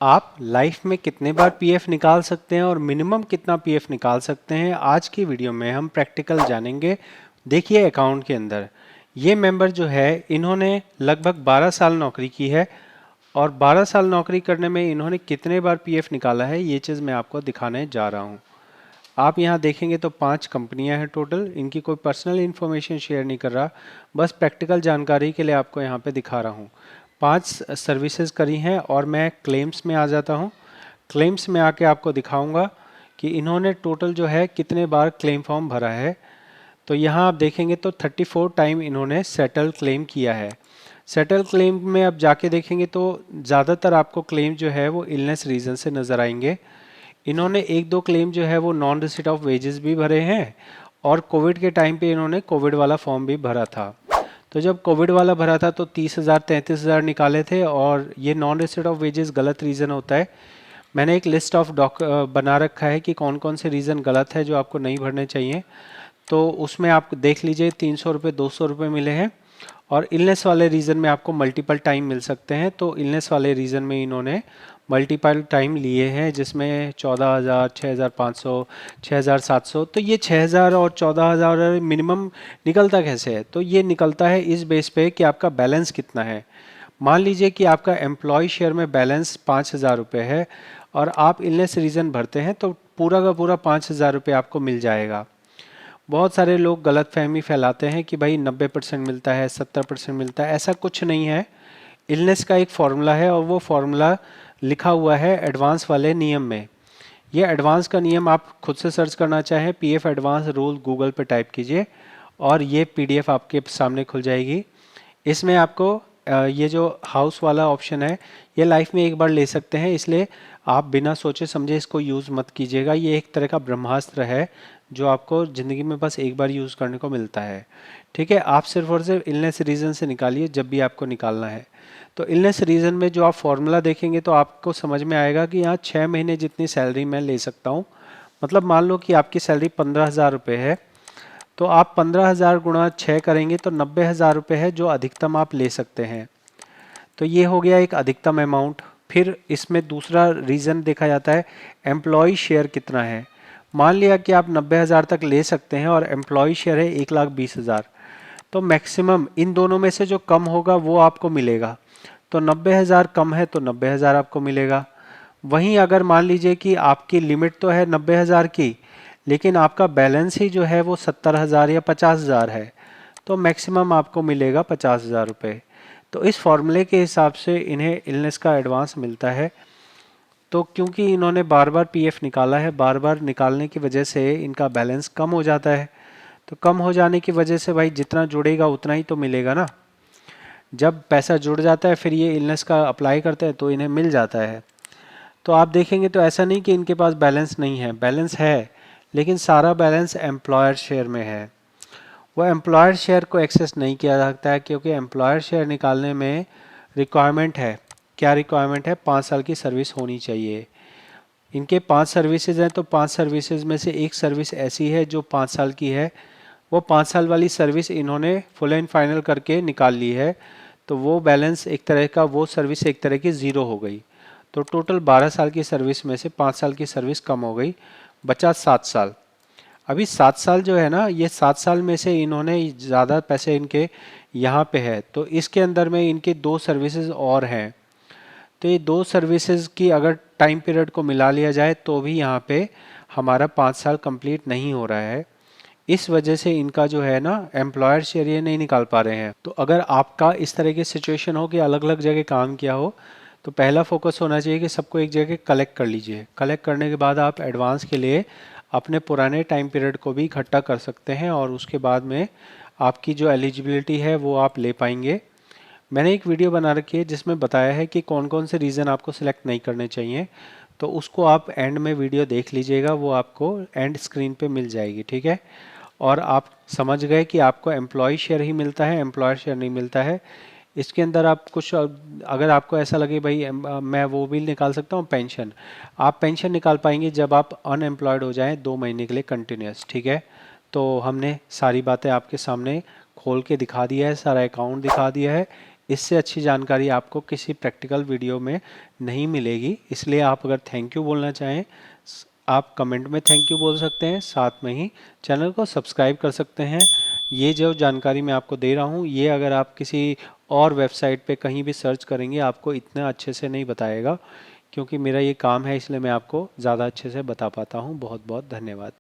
आप लाइफ में कितने बार पीएफ निकाल सकते हैं और मिनिमम कितना पीएफ निकाल सकते हैं, आज की वीडियो में हम प्रैक्टिकल जानेंगे। देखिए अकाउंट के अंदर ये मेंबर जो है इन्होंने लगभग 12 साल नौकरी की है और 12 साल नौकरी करने में इन्होंने कितने बार पीएफ निकाला है ये चीज़ मैं आपको दिखाने जा रहा हूँ। आप यहाँ देखेंगे तो 5 कंपनियां हैं टोटल, इनकी कोई पर्सनल इन्फॉर्मेशन शेयर नहीं कर रहा, बस प्रैक्टिकल जानकारी के लिए आपको यहाँ पे दिखा रहा हूँ। 5 सर्विसेज करी हैं और मैं क्लेम्स में आ जाता हूँ। क्लेम्स में आके आपको दिखाऊंगा कि इन्होंने टोटल जो है कितने बार क्लेम फॉर्म भरा है। तो यहाँ आप देखेंगे तो 34 टाइम इन्होंने सेटल क्लेम किया है। सेटल क्लेम में अब जाके देखेंगे तो ज़्यादातर आपको क्लेम जो है वो इलनेस रीज़न से नज़र आएंगे। इन्होंने एक दो क्लेम जो है वो नॉन रिसीट ऑफ वेजेस भी भरे हैं और कोविड के टाइम पे इन्होंने कोविड वाला फॉर्म भी भरा था। तो जब कोविड वाला भरा था तो 30,000 33,000 निकाले थे और ये नॉन रिसीट ऑफ वेजेस गलत रीज़न होता है। मैंने एक लिस्ट ऑफ बना रखा है कि कौन कौन से रीज़न गलत है जो आपको नहीं भरने चाहिए। तो उसमें आप देख लीजिए 300 रुपये 200 रुपये मिले हैं और इलनेस वाले रीज़न में आपको मल्टीपल टाइम मिल सकते हैं। तो इलनेस वाले रीज़न में इन्होंने मल्टीपल टाइम लिए हैं जिसमें 14,000 6,500 6,700। तो ये 6,000 और 14,000 मिनिमम निकलता कैसे है? तो ये निकलता है इस बेस पे कि आपका बैलेंस कितना है। मान लीजिए कि आपका एम्प्लॉय शेयर में बैलेंस 5,000 रुपये है और आप इलनेस रीज़न भरते हैं तो पूरा का पूरा 5,000 रुपये आपको मिल जाएगा। बहुत सारे लोग गलतफहमी फैलाते हैं कि भाई 90% मिलता है 70% मिलता है, ऐसा कुछ नहीं है। इलनेस का एक फॉर्मूला है और वो फॉर्मूला लिखा हुआ है एडवांस वाले नियम में। ये एडवांस का नियम आप खुद से सर्च करना चाहें, पीएफ एडवांस रूल गूगल पे टाइप कीजिए और ये पीडीएफ आपके सामने खुल जाएगी। इसमें आपको ये जो हाउस वाला ऑप्शन है ये लाइफ में एक बार ले सकते हैं, इसलिए आप बिना सोचे समझे इसको यूज़ मत कीजिएगा। ये एक तरह का ब्रह्मास्त्र है जो आपको ज़िंदगी में बस एक बार यूज़ करने को मिलता है। ठीक है, आप सिर्फ और सिर्फ इलनेस रीज़न से निकालिए जब भी आपको निकालना है। तो इलनेस रीज़न में जो आप फॉर्मूला देखेंगे तो आपको समझ में आएगा कि यहाँ 6 महीने जितनी सैलरी मैं ले सकता हूँ। मतलब मान लो कि आपकी सैलरी 15,000 रुपये है तो आप 15,000 गुणा 6 करेंगे तो 90,000 रुपये है जो अधिकतम आप ले सकते हैं। तो ये हो गया एक अधिकतम अमाउंट। फिर इसमें दूसरा रीज़न देखा जाता है एम्प्लॉय शेयर कितना है। मान लिया कि आप 90,000 तक ले सकते हैं और एम्प्लॉय शेयर है 1,20,000, तो मैक्सिमम इन दोनों में से जो कम होगा वो आपको मिलेगा। तो 90,000 कम है तो 90,000 आपको मिलेगा। वहीं अगर मान लीजिए कि आपकी लिमिट तो है 90,000 की, लेकिन आपका बैलेंस ही जो है वो 70,000 या 50,000 है, तो मैक्सिमम आपको मिलेगा 50,000 रुपये। तो इस फॉर्मूले के हिसाब से इन्हें इलनेस का एडवांस मिलता है। तो क्योंकि इन्होंने बार बार पीएफ निकाला है, बार बार निकालने की वजह से इनका बैलेंस कम हो जाता है। तो कम हो जाने की वजह से भाई जितना जुड़ेगा उतना ही तो मिलेगा ना। जब पैसा जुड़ जाता है फिर ये इलनेस का अप्लाई करते हैं तो इन्हें मिल जाता है। तो आप देखेंगे तो ऐसा नहीं कि इनके पास बैलेंस नहीं है, बैलेंस है, लेकिन सारा बैलेंस एम्प्लॉयर शेयर में है। वो एम्प्लॉयर शेयर को एक्सेस नहीं किया जा सकता है क्योंकि एम्प्लॉयर शेयर निकालने में रिक्वायरमेंट है। क्या रिक्वायरमेंट है? 5 साल की सर्विस होनी चाहिए। इनके 5 सर्विसेज हैं तो 5 सर्विसेज में से एक सर्विस ऐसी है जो 5 साल की है। वो 5 साल वाली सर्विस इन्होंने फुल एंड फाइनल करके निकाल ली है, तो वो बैलेंस एक तरह का, वो सर्विस एक तरह की ज़ीरो हो गई। तो टोटल 12 साल की सर्विस में से 5 साल की सर्विस कम हो गई, बचा 7 साल। अभी 7 साल जो है ना, ये 7 साल में से इन्होंने ज़्यादा पैसे इनके यहाँ पे है, तो इसके अंदर में इनके 2 सर्विसेज और हैं। तो ये 2 सर्विसेज की अगर टाइम पीरियड को मिला लिया जाए तो भी यहाँ पे हमारा 5 साल कंप्लीट नहीं हो रहा है। इस वजह से इनका जो है ना एम्प्लॉयर शेयर ये नहीं निकाल पा रहे हैं। तो अगर आपका इस तरह की सिचुएशन हो कि अलग अलग जगह काम किया हो, तो पहला फोकस होना चाहिए कि सबको एक जगह कलेक्ट कर लीजिए। कलेक्ट करने के बाद आप एडवांस के लिए अपने पुराने टाइम पीरियड को भी इकट्ठा कर सकते हैं और उसके बाद में आपकी जो एलिजिबिलिटी है वो आप ले पाएंगे। मैंने एक वीडियो बना रखी है जिसमें बताया है कि कौन कौन से रीज़न आपको सिलेक्ट नहीं करने चाहिए, तो उसको आप एंड में वीडियो देख लीजिएगा, वो आपको एंड स्क्रीन पे मिल जाएगी। ठीक है, और आप समझ गए कि आपको एम्प्लॉय शेयर ही मिलता है, एम्प्लॉयर शेयर नहीं मिलता है। इसके अंदर आप कुछ, अगर आपको ऐसा लगे भाई मैं वो भी निकाल सकता हूँ पेंशन, आप पेंशन निकाल पाएंगे जब आप अनएम्प्लॉयड हो जाएं 2 महीने के लिए कंटिन्यूस। ठीक है, तो हमने सारी बातें आपके सामने खोल के दिखा दिया है, सारा अकाउंट दिखा दिया है। इससे अच्छी जानकारी आपको किसी प्रैक्टिकल वीडियो में नहीं मिलेगी। इसलिए आप अगर थैंक यू बोलना चाहें, आप कमेंट में थैंक यू बोल सकते हैं, साथ में ही चैनल को सब्सक्राइब कर सकते हैं। ये जो जानकारी मैं आपको दे रहा हूँ, ये अगर आप किसी और वेबसाइट पे कहीं भी सर्च करेंगे आपको इतना अच्छे से नहीं बताएगा, क्योंकि मेरा ये काम है, इसलिए मैं आपको ज़्यादा अच्छे से बता पाता हूँ। बहुत बहुत धन्यवाद।